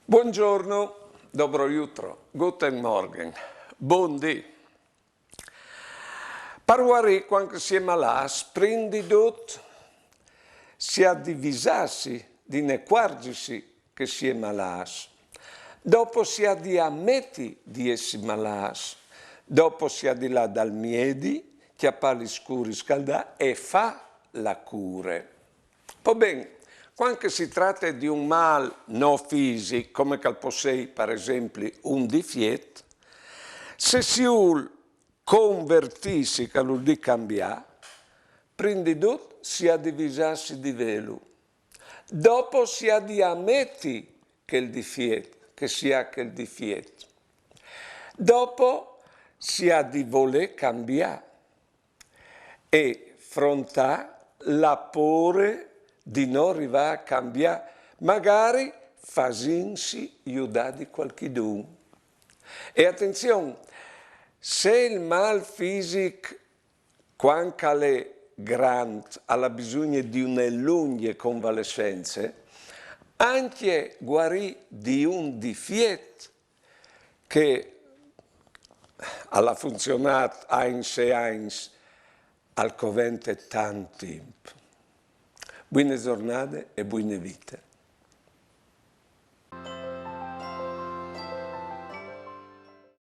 Buongiorno, dobro jutro, guten Morgen, buondì. Parlarì quando si è malas, prendidot, si ha divisarsi, di ne accorgersi che si è malas. Dopo si ha di ammetti di essere malas. Dopo si ha di là dal miedi, chiappare scuri, scaldare e fa la cure. Poi bene, quando si tratta di un mal non fisico, come che possei per esempio un difetto, se si vuole convertirsi, che vuol dire cambiare, prima di tutto si ha di visarsi di velo. Dopo si ha di ammettere che il difetto, che si ha che il difetto. Dopo si ha di voler cambiare e affrontare la paura di non arrivare a cambiare, magari facendosi aiutare di qualcuno. E attenzione, se il mal fisico, quando è grande, ha bisogno di una lunga convalescenza, anche guarire di un difetto che ha funzionato eins e eins al covente tanto tempo. Buone giornate e buone vite.